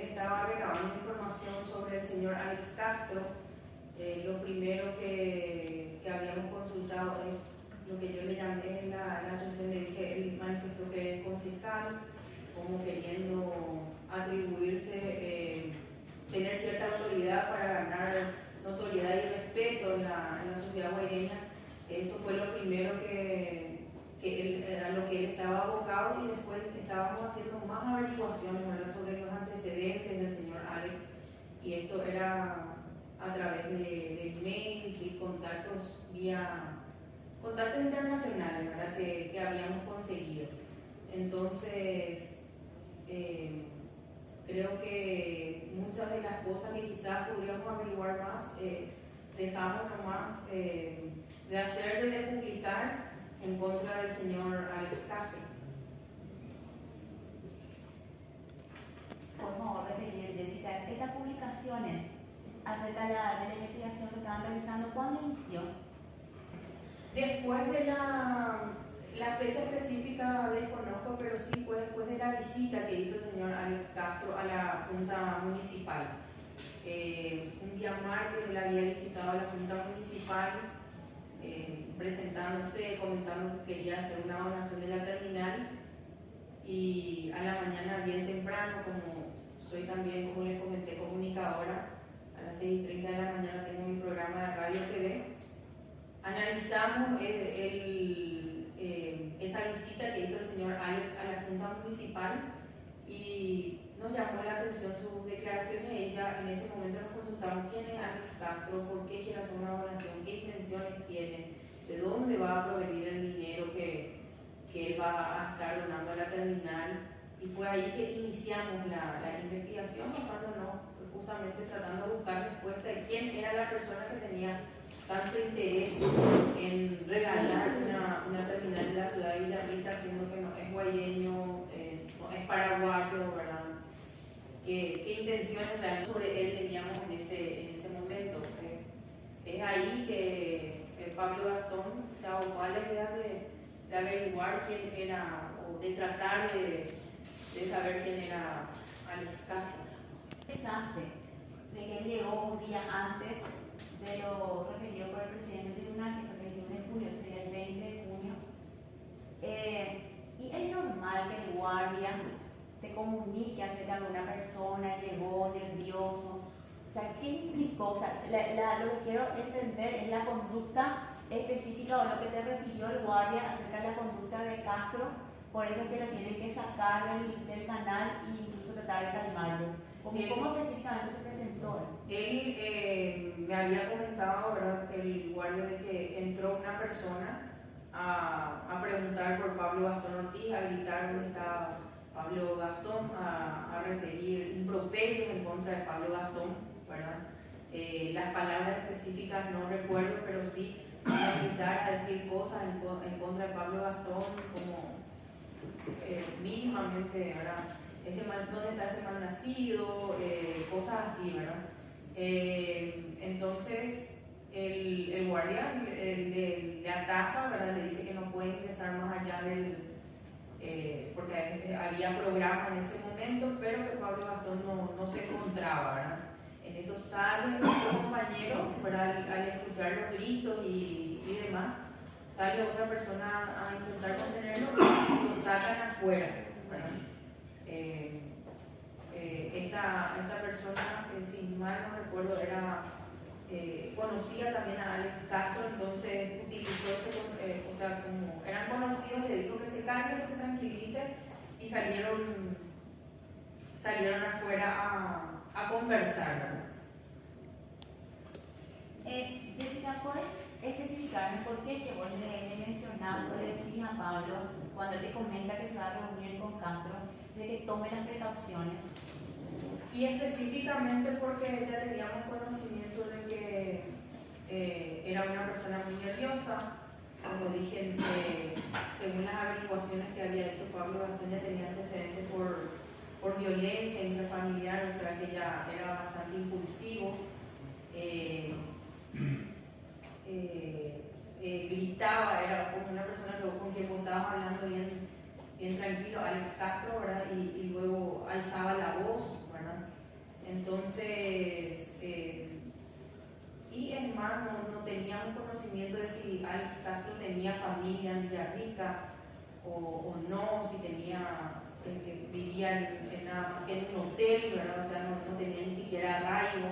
estaba recabando información sobre el señor Alex Castro. Lo primero que habíamos consultado es lo que yo le llamé en la atención, le dije, él manifestó que es concejal, como queriendo atribuirse, tener cierta autoridad para ganar notoriedad y respeto en la sociedad guaireña. Eso fue lo primero a lo que él estaba abocado, y después estábamos haciendo más averiguaciones, ¿verdad?, sobre los antecedentes del señor Alex, y esto era a través de emails y contactos internacionales, ¿verdad?, que habíamos conseguido. Entonces, creo que muchas de las cosas que quizás podríamos averiguar más, dejamos nomás de hacer, de publicar en contra del señor Alex Castro. Por favor, repetir, Jessica, estas publicaciones acerca de la investigación que estaban realizando, ¿cuándo inició? Después de la fecha específica desconozco, pero sí fue después de la visita que hizo el señor Alex Castro a la Junta Municipal. Un día martes él había visitado a la Junta Municipal, presentándose, comentando que quería hacer una donación de la terminal, y a la mañana bien temprano, como soy también, como les comenté, comunicadora, a las 6:30 de la mañana tengo mi programa de radio TV, analizamos esa visita que hizo el señor Alex a la Junta Municipal, y nos llamó la atención sus declaraciones. Ella, en ese momento nos consultamos quién es Alex Castro, por qué quiere hacer una donación, qué intenciones tiene, de dónde va a provenir el dinero que él va a estar donando a la terminal. Y fue ahí que iniciamos la investigación, basándonos justamente tratando de buscar respuesta de quién era la persona que tenía tanto interés en regalar una terminal en la ciudad de Villarrica, siendo que no es guaireño, no es paraguayo, ¿verdad? ¿Qué intenciones realmente sobre él teníamos en ese momento? Es ahí que Pablo Gastón se abocó a la idea de averiguar quién era, o de tratar de saber quién era Alex Castro. Interesante de que él llegó un día antes de lo referido por el presidente del tribunal, que fue el 21 de julio, sería el 20 de junio. Y es normal que el guardia te comunique acerca de una persona, llegó nervioso. O sea, ¿qué implicó? O sea, lo que quiero entender es la conducta específica, o lo que te refirió el guardia acerca de la conducta de Castro. Por eso es que lo tienen que sacar del canal e incluso tratar de calmarlo. ¿Cómo específicamente se presentó? Él me había comentado, ¿verdad?, el guardia, de que entró una persona a preguntar por Pablo Gastón Ortiz, a gritar dónde estaba Pablo Gastón, a referir improperios en contra de Pablo Gastón, ¿verdad? Las palabras específicas no recuerdo, pero sí a gritar, a decir cosas en contra de Pablo Gastón, como mínimamente, ¿verdad? ¿Dónde está ese mal nacido? Cosas así, ¿verdad? Entonces el guardia le ataca, ¿verdad? Le dice que no puede ingresar más allá porque había programa en ese momento, pero que Pablo Gastón no se encontraba, ¿verdad? En eso sale otro compañero, ¿verdad? Al escuchar los gritos y demás, sale otra persona a intentar contenerlo y lo sacan afuera, ¿verdad? Esta persona, si mal no recuerdo, conocía también a Alex Castro, entonces utilizó o sea, como eran conocidos, le dijo que se calme, que se tranquilice, y salieron afuera a conversar. Jessica, ¿puedes especificarme por qué que vos le mencionás o le decís a Pablo, cuando te comenta que se va a reunir con Castro, de que tome las precauciones? Y específicamente porque ya teníamos conocimiento de que era una persona muy nerviosa. Como dije, según las averiguaciones que había hecho Pablo Gastón, ya tenía antecedentes por violencia intrafamiliar, o sea que ya era bastante impulsivo. Gritaba, era como una persona con quien vos estabas hablando bien tranquilo, Alex Castro, ¿verdad? Y luego alzaba la voz, ¿verdad? si Alex Castro tenía familia en Villarrica o no, si tenía, vivía en un hotel, ¿verdad? O sea, no tenía ni siquiera arraigo.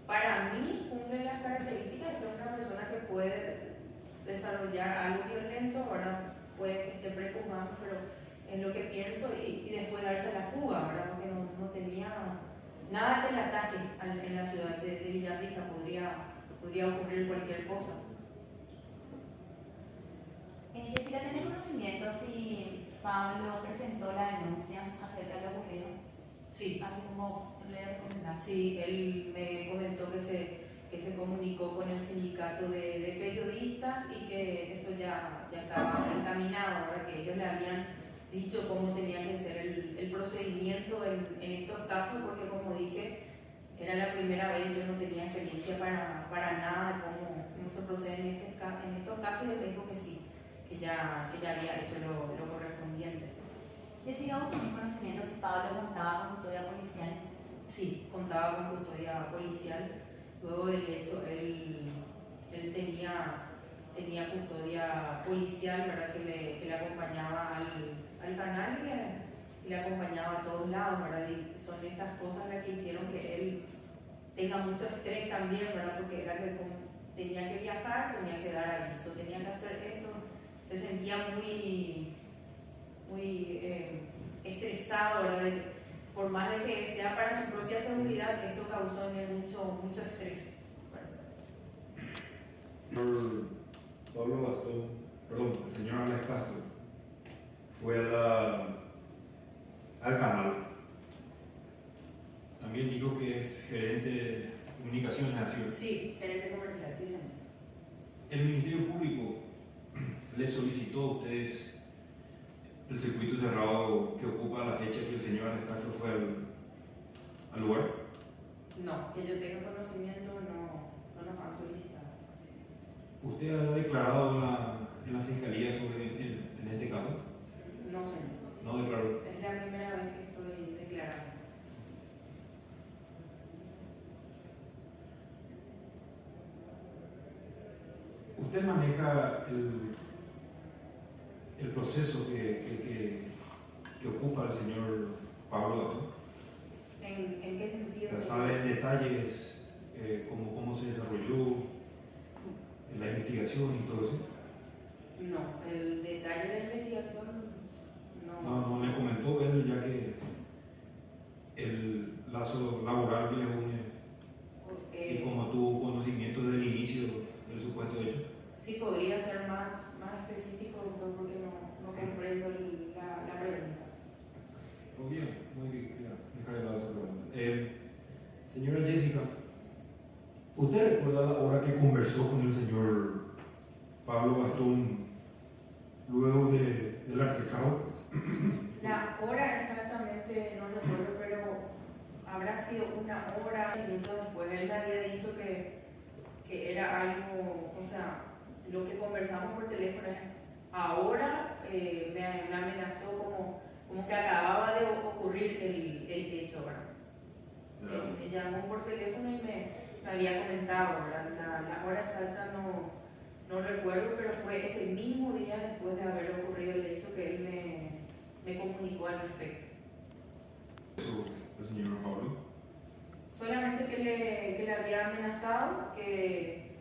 Para mí, una de las características es ser una persona que puede desarrollar algo violento, ahora puede que esté preocupando, pero es lo que pienso, y después darse la fuga, ¿verdad? Porque no tenía nada que le ataje en la ciudad de Villarrica, podría ocurrir cualquier cosa. Jessica, ¿tenés conocimiento si Pablo presentó la denuncia acerca de lo ocurrido? Sí. Así como le recomendaste. Sí, él me comentó que se comunicó con el sindicato de periodistas y que eso ya estaba encaminado, ¿verdad? Que ellos le habían dicho cómo tenía que ser el procedimiento en estos casos, porque como dije, era la primera vez, yo no tenía experiencia para nada de cómo se procede en estos casos, y él me dijo que sí, que ya había hecho lo correspondiente. Jessica, ¿vos tenés conocimiento si Pablo contaba con custodia policial? Sí, contaba con custodia policial. Luego del hecho, él tenía custodia policial, ¿verdad? Que le acompañaba al canal y le acompañaba a todos lados, ¿verdad? Y son estas cosas las que hicieron que él tenga mucho estrés también, ¿verdad? Porque era que como tenía que viajar, tenía que dar aviso, tenía que hacer esto, se sentía muy estresado, ¿verdad? Por más de que sea para su propia seguridad, esto causó en él mucho estrés. Pablo Gastón, perdón, el señor Alex Castro fue al canal. También dijo que es gerente de comunicaciones, así. Sí, gerente comercial, sí, señor. El Ministerio Público le solicitó a ustedes el circuito cerrado que ocupa la fecha que el señor Alex Castro fue al lugar. No, que yo tenga conocimiento, no nos han solicitado. ¿Usted ha declarado en la fiscalía sobre en este caso? No, señor. No declaró. Es la primera vez que estoy declarando. ¿Usted maneja el proceso que ocupa el señor Pablo Gastón? ¿En qué sentido? ¿Sabe en detalles cómo se desarrolló la investigación y todo eso? No, el detalle de la investigación no. No le comentó él, ya que el lazo laboral que les une y como tuvo conocimiento desde el inicio del supuesto hecho. Sí, podría ser más específico, doctor, porque no comprendo la pregunta. Muy bien, ya, dejaré la otra pregunta. Señora Jessica, ¿usted recuerda la hora que conversó con el señor Pablo Gastón luego del altercado? La hora exactamente no recuerdo, pero habrá sido una hora, minutos después. Él me había dicho que era algo, o sea, lo que conversamos por teléfono es ahora, me amenazó como que acababa de ocurrir el hecho, ¿verdad? Me llamó por teléfono y me había comentado, ¿verdad? La hora exacta no recuerdo, pero fue ese mismo día después de haber ocurrido el hecho que él me comunicó al respecto. ¿Eso el señor Pablo? Solamente que le había amenazado, que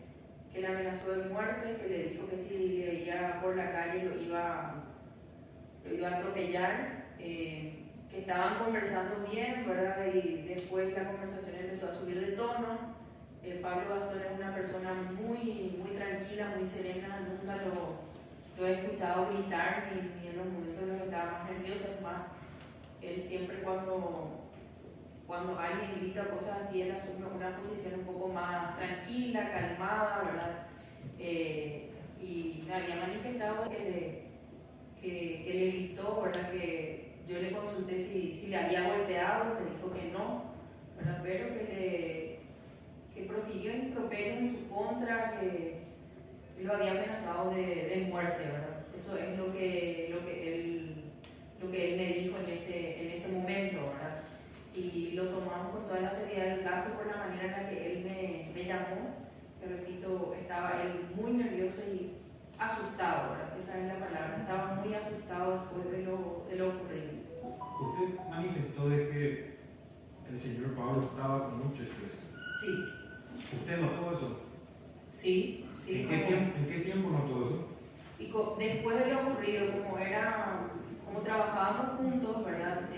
le amenazó de muerte, que le dijo que si le veía por la calle lo iba a atropellar, que estaban conversando bien, ¿verdad? Y después la conversación empezó a subir de tono. Pablo Gastón es una persona muy tranquila, muy serena, nunca lo he escuchado gritar ni en los momentos en los que estaba más nervioso. Es más, él siempre cuando alguien grita cosas así, él asume una posición un poco más tranquila, calmada, ¿verdad? Y me había manifestado que le gritó, ¿verdad? Que yo le consulté si le había golpeado, me dijo que no, ¿verdad? Pero que profirió improperios en su contra, que lo había amenazado de muerte, ¿verdad? Eso es lo que él me dijo en ese momento, ¿verdad? Y lo tomamos con toda la seriedad del caso por la manera en la que él me llamó, te repito, estaba él muy nervioso y asustado, ¿verdad? Esa es la palabra, estaba muy asustado después de lo ocurrido. Usted manifestó de que el señor Pablo estaba con mucho estrés. Sí, ¿Usted notó eso? sí, sí. ¿En qué tiempo notó eso? Y después de lo ocurrido, como trabajábamos juntos, ¿verdad?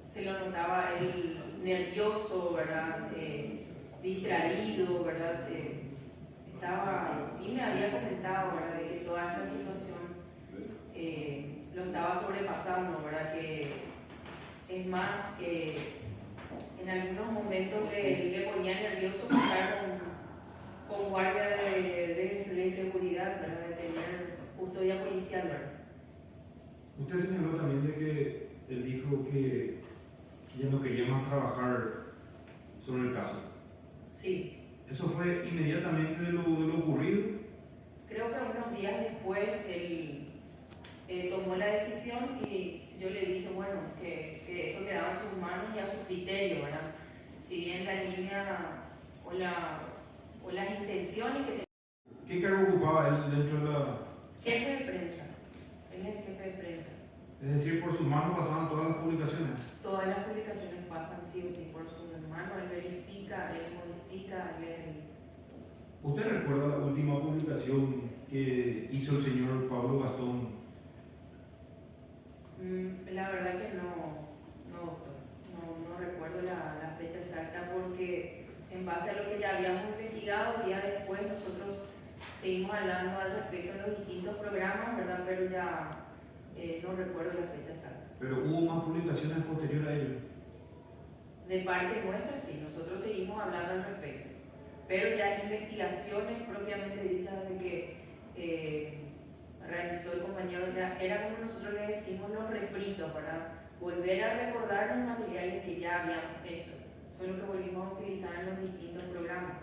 Se lo notaba él nervioso, ¿verdad? Distraído, ¿verdad? Y me había comentado, ¿verdad? De que toda esta situación lo estaba sobrepasando, ¿verdad? Que es más, que en algunos momentos le ponía nervioso estar con guardia de seguridad, ¿verdad? De tener custodia policial, ¿verdad? Usted señaló también de que él dijo que ya no quería más trabajar sobre el caso. Sí. ¿Eso fue inmediatamente de lo ocurrido? Creo que unos días después él tomó la decisión y yo le dije, bueno, que eso quedaba en sus manos y a su criterio, ¿verdad? Si bien la línea o las intenciones que tenía. ¿Qué cargo ocupaba él dentro de la...? Jefe de prensa. Él es el jefe de prensa. Es decir, por sus manos pasaban todas las publicaciones. Todas las publicaciones pasan sí o sí por su mano. Él verifica, él modifica, ¿Usted recuerda la última publicación que hizo el señor Pablo Gastón? La verdad que no, doctor. No recuerdo la fecha exacta porque en base a lo que ya habíamos investigado, días después nosotros seguimos hablando al respecto de los distintos programas, ¿verdad? Pero ya no recuerdo la fecha exacta. Pero hubo más publicaciones posteriores a ello. De parte nuestra, sí, nosotros seguimos hablando al respecto. Pero ya investigaciones propiamente dichas de que realizó el compañero, ya era como nosotros le decimos los refritos, para volver a recordar los materiales que ya habíamos hecho. Eso es lo que volvimos a utilizar en los distintos programas.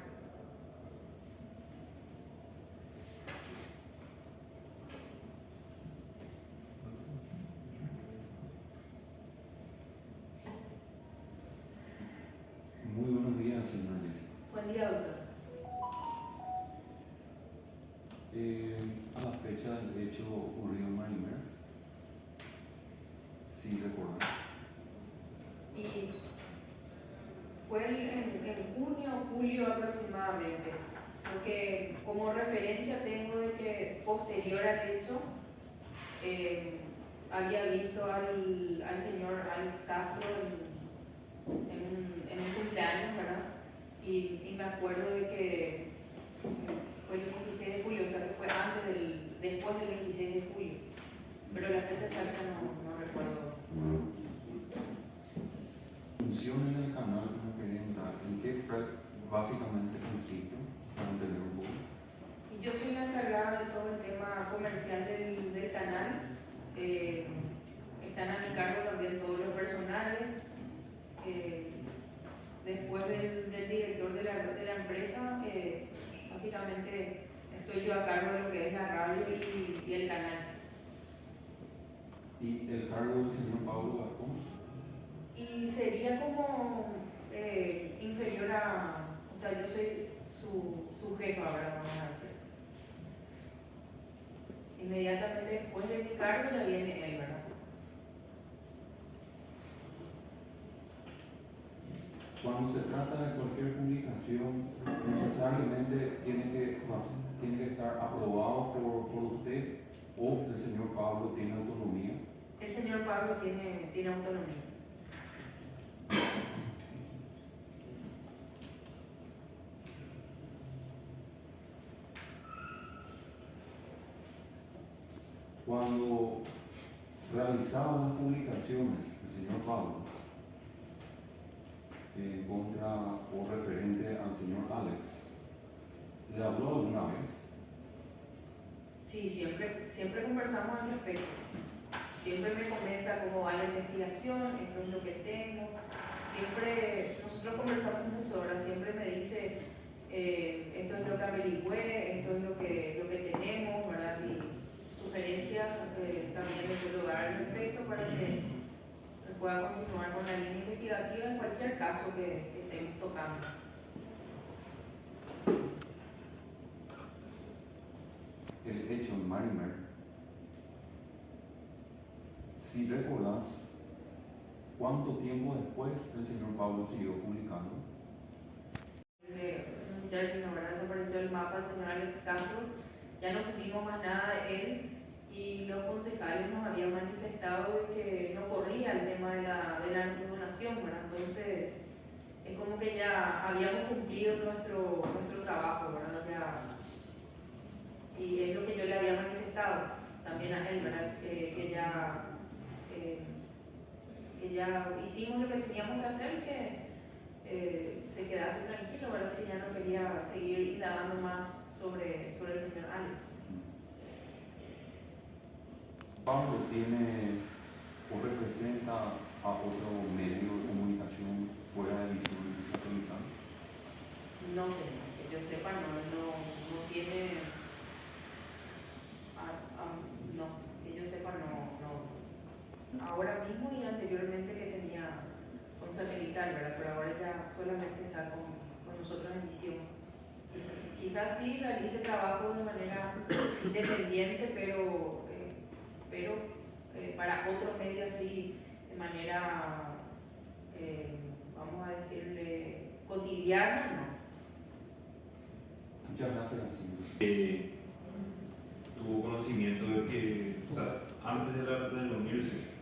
Muy buenos días, señor Jessica. Buen día, doctor. A la fecha del hecho ocurrido en Marimer, sí recuerdo. Y fue en junio o julio aproximadamente. Lo que como referencia tengo de que posterior al hecho había visto al señor Alex Castro en un cumpleaños, ¿verdad? Y me acuerdo de que fue el 26 de julio, o sea que fue después del 26 de julio, pero la fecha exacta no recuerdo. Función en el canal que me querían dar, ¿en qué básicamente consiste? Para entender un poco. Y yo soy la encargada de todo el tema comercial del canal. Están a mi cargo también todos los personales. Después del director de la empresa, básicamente estoy yo a cargo de lo que es la radio y el canal. ¿Y el cargo del señor Pablo Gastón? Y sería como inferior o sea, yo soy su jefa ahora, vamos a decir. Inmediatamente después de mi cargo ya viene él, ¿verdad? Cuando se trata de cualquier publicación, necesariamente tiene que estar aprobado por usted, o el señor Pablo tiene autonomía. El señor Pablo tiene autonomía. Cuando realizaba las publicaciones, el señor Pablo, en contra o referente al señor Alex, ¿le habló alguna vez? Sí, siempre conversamos al respecto. Siempre me comenta cómo va la investigación, esto es lo que tengo. Siempre, nosotros conversamos mucho, ahora siempre me dice, esto es lo que averigüé, esto es lo que tenemos, ¿verdad? Y sugerencias también le puedo dar al respecto para que pueda continuar con la línea investigativa en cualquier caso que estemos tocando. el hecho en Marimer, si recordás, ¿cuánto tiempo después el señor Pablo siguió publicando? Un término, ¿verdad? Desapareció el mapa del señor Alex Castro, ya no supimos más nada de él y los concejales nos habían manifestado de que no corría el tema de la donación, ¿verdad? Entonces es como que ya habíamos cumplido nuestro trabajo, ¿verdad? Y es lo que yo le había manifestado también a él, ¿verdad? Que ya hicimos lo que teníamos que hacer y que se quedase tranquilo, ¿verdad? Si ya no quería seguir indagando más sobre el señor Alex. Pablo tiene o representa a otro medio de comunicación fuera de Visión Católica. No sé, que yo sepa, no tiene, no, que yo sepa, no. Ahora mismo y anteriormente que tenía con satelital, ¿verdad? Pero ahora ya solamente está con nosotros en Visión. Quizás sí realice trabajo de manera independiente, pero para otros medios así, de manera, vamos a decirle, cotidiana, no. Muchas gracias, señor. Tuvo conocimiento de que, o sea, antes de reunirse,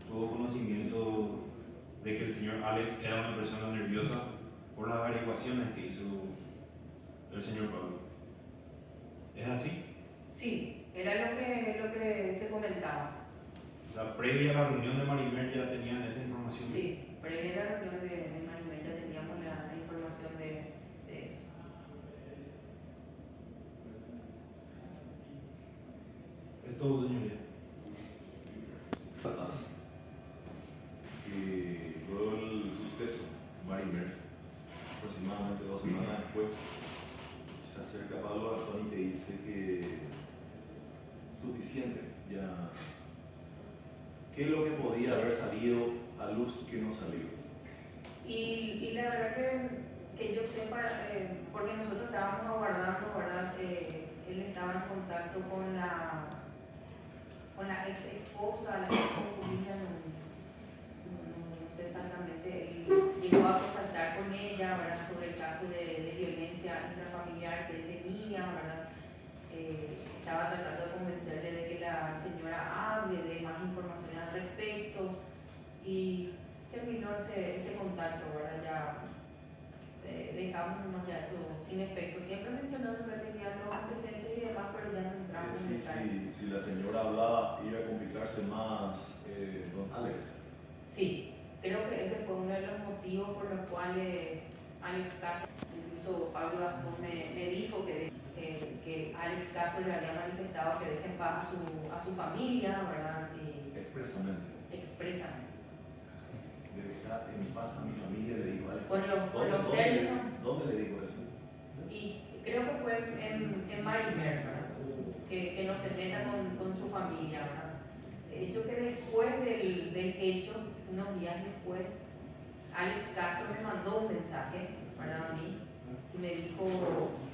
tuvo conocimiento de que el señor Alex era una persona nerviosa por las averiguaciones que hizo el señor Pablo. ¿Es así? Sí, era lo que se comentaba. O sea, previa a la reunión de Marimer ya tenían esa información. Sí, previa a la reunión de Marimer ya teníamos la información de eso. Es todo, señoría. Luego del suceso, Marimer, aproximadamente 2 semanas después, se acerca Pablo Gastón y te dice que es suficiente. Ya, ¿qué es lo que podía haber salido a luz que no salió? Y la verdad que yo sepa, porque nosotros estábamos aguardando, ¿verdad? Él estaba en contacto con la ex esposa, la ex concubina, no sé exactamente, él llegó a contactar con ella, ¿verdad? Sobre el caso de violencia intrafamiliar que él tenía, ¿verdad? Estaba tratando de convencerle de que la señora hable de más información al respecto y terminó ese contacto, ¿verdad? Ya dejamos ya eso sin efecto, siempre mencionando que tenían los antecedentes y demás, pero ya no entramos en detalle. Si la señora hablaba, iba a complicarse más don Alex. Sí, creo que ese fue uno de los motivos por los cuales Alex Castro, incluso Pablo Gastón me dijo que Alex Castro le había manifestado que deje en paz a su familia, ¿verdad? Y expresamente. Dejar en paz a mi familia, le dijo Alex. Con los términos. ¿Dónde le dijo eso? Y creo que fue en Marimer, ¿verdad? Que no se meta con su familia, ¿verdad? De hecho, que después del hecho, unos días después, Alex Castro me mandó un mensaje para mí y me dijo: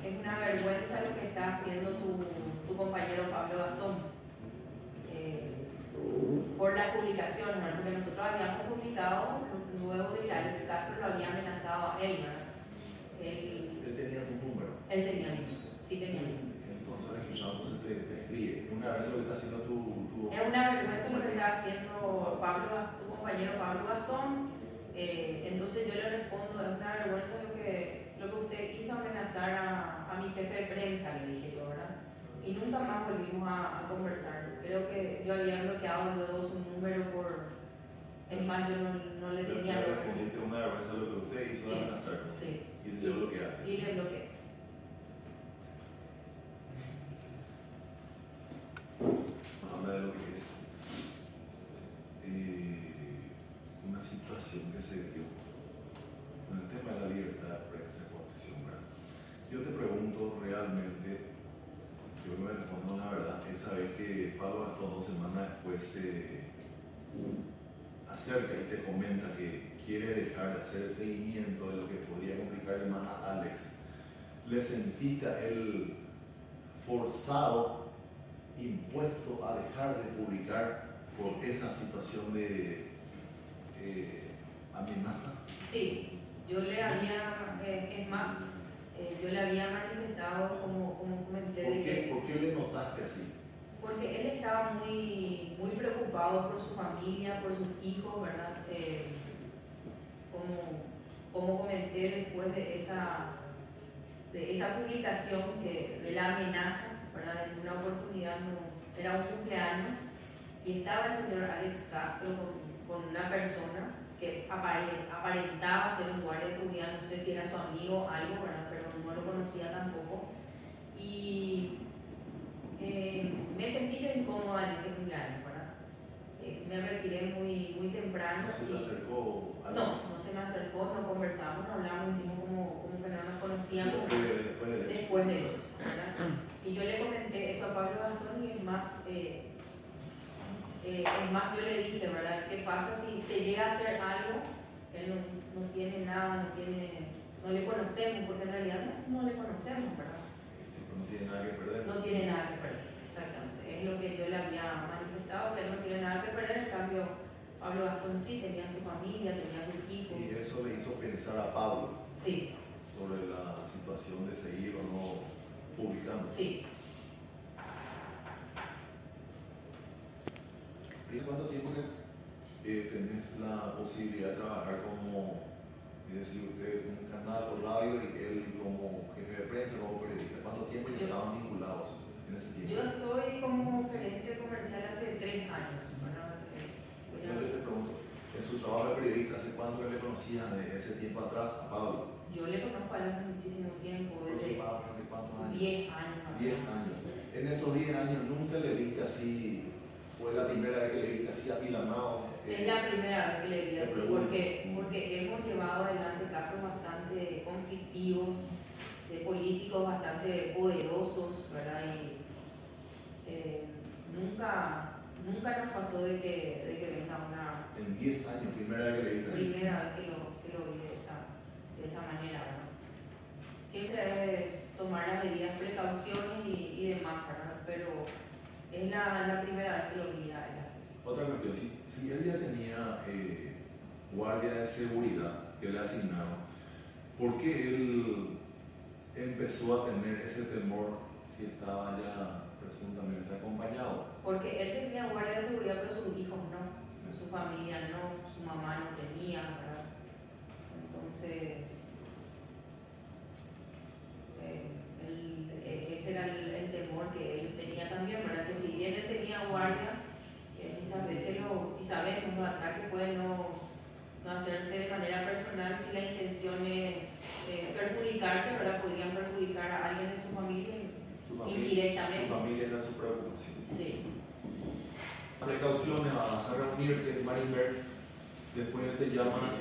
es una vergüenza lo que está haciendo tu compañero Pablo Gastón. Por la publicación, ¿verdad? Porque nosotros habíamos publicado luego de que Alex Castro lo había amenazado a él, ¿verdad? Él tenía tu número. Él tenía mi número, sí tenía mi número. Entonces, escuchando, te escribe. Una vez lo que está haciendo tu Es una vergüenza lo que está haciendo tu compañero Pablo Gastón. Entonces yo le respondo: es una vergüenza lo que usted hizo, amenazar a mi jefe de prensa, le dije yo, ¿verdad? Y nunca más volvimos a conversar. Creo que yo había bloqueado luego su número es más, yo no le tenía Dijiste una vergüenza lo que usted hizo, sí, amenazarlo. sí. Y le bloqueaste. Y le bloqueé. Habla de lo que es una situación que se dio con el tema de la libertad de prensa y coacción, ¿verdad? Yo te pregunto realmente, yo me respondo la verdad, esa vez que Pablo Gastón 2 semanas después se acerca y te comenta que quiere dejar de hacer el seguimiento de lo que podría complicarle más a Alex, ¿le sentiste a él forzado, impuesto a dejar de publicar por esa situación de amenaza? Sí, yo le había, es más, yo le había manifestado, como comenté, de que ¿Por qué le notaste así? porque él estaba muy preocupado por su familia, por sus hijos, ¿verdad? Como comenté después de esa publicación de la amenaza, ¿verdad? En una oportunidad, era un cumpleaños, y estaba el señor Alex Castro con una persona que aparentaba ser un guardia de seguridad, no sé si era su amigo o algo, ¿verdad? Pero no lo conocía tampoco. Y me sentí incómoda en ese cumpleaños, ¿verdad? Me retiré muy temprano. ¿No se te acercó a No se me acercó, no conversamos, no hablamos, hicimos como que no nos conocíamos. Eso fue después del hecho. Después del 8, ¿verdad? Y yo le comenté eso a Pablo Gastón, y es más, yo le dije, ¿verdad? ¿Qué pasa si te llega a hacer algo? Él no tiene nada, no le conocemos, porque en realidad no le conocemos, ¿verdad? No tiene nada que perder. No tiene nada que perder, exactamente. Es lo que yo le había manifestado, que él no tiene nada que perder. En cambio, Pablo Gastón sí tenía su familia, tenía sus hijos. Y eso le hizo pensar a Pablo Sí, sobre la situación de seguir o no publicando. sí. ¿Cuánto tiempo que tenés la posibilidad de trabajar como, es decir, usted en un canal por radio y él como jefe de prensa, como periodista? ¿Cuánto tiempo ya estaban vinculados en ese tiempo? Yo estoy como gerente comercial hace 3 años. Yo le pregunto, en su trabajo de periodista, ¿hace cuánto le conocían de ese tiempo atrás a Pablo? Yo le conozco a él hace muchísimo tiempo, desde ¿Aproximadamente cuántos años? 10 años. 10 años. En esos 10 años nunca le viste así, fue la primera vez que le viste así apilamado. Es la primera vez que le vi así, pregunto. porque hemos llevado adelante casos bastante conflictivos, de políticos bastante poderosos, ¿verdad? Y nunca nos pasó de que venga una En 10 años, primera vez que le viste así. primera vez que lo vi de esa manera, ¿verdad? Siempre es tomar las debidas precauciones y demás, ¿verdad? Pero es la primera vez que lo vi a él así. Otra cuestión, si él ya tenía guardia de seguridad que le asignaron, ¿por qué él empezó a tener ese temor si estaba ya presuntamente acompañado? Porque él tenía guardia de seguridad, pero sus hijos no, su familia no, su mamá no tenía, ¿verdad? Entonces, ese era el temor que él tenía también, ¿verdad? Que si bien él tenía guardia, muchas veces y sabemos, los ataques pueden no hacerte de manera personal si la intención es perjudicarte, ¿verdad? Podrían perjudicar a alguien de su familia indirectamente. Su familia era su preocupación. Sí. Precauciones, vas a reunirte, Marimer, después te llama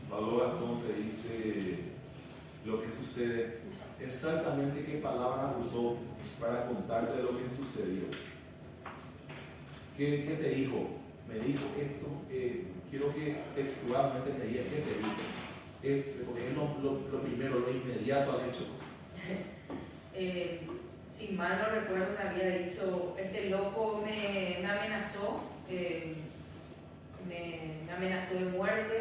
Pablo Gastón, te dice lo que sucede, exactamente qué palabras usó para contarte lo que sucedió. ¿Qué te dijo? Me dijo esto, quiero que textualmente me digas qué te dijo, porque es lo primero, lo inmediato al hecho. Si mal no recuerdo, me había dicho, este loco me amenazó, me amenazó de muerte,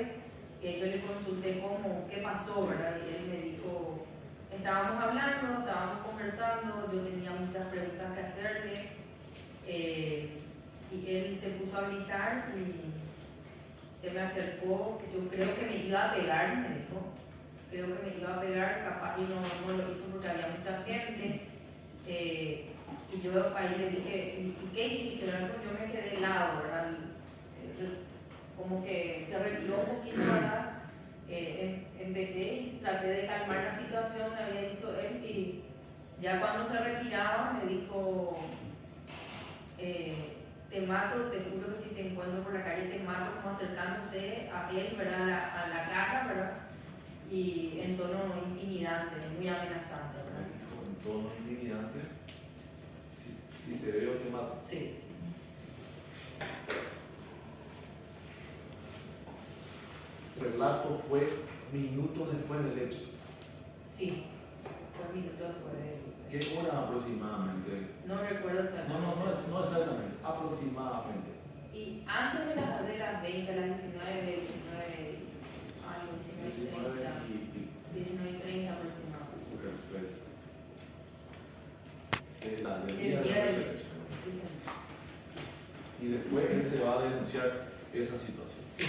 y yo le consulté qué pasó, ¿verdad? Y él me dijo, estábamos hablando, estábamos conversando, yo tenía muchas preguntas que hacerle, y él se puso a gritar y se me acercó, yo creo que me iba a pegar, me dijo, creo que me iba a pegar, capaz y no lo hizo porque había mucha gente. Y yo ahí le dije, ¿y qué hiciste? ¿Verdad? Porque yo me quedé helado, ¿verdad? Como que se retiró un poquito, ¿verdad? Empecé y traté de calmar la situación, me había dicho él, y ya cuando se retiraba me dijo, te mato, te juro que si te encuentro por la calle te mato, como acercándose a él, ¿verdad? A la cara, ¿verdad? Y en tono intimidante, muy amenazante, ¿verdad? En tono intimidante, si te veo te mato. Sí. El relato fue minutos después del hecho. Sí, fue minutos después ¿Qué hora aproximadamente? No recuerdo exactamente. No exactamente, aproximadamente. Y antes de las 20, las 19, algo, 19 19:30 aproximadamente. Perfecto. Del El día de día la del- resurrección. Sí, señor. Y después él se va a denunciar esa situación. Sí.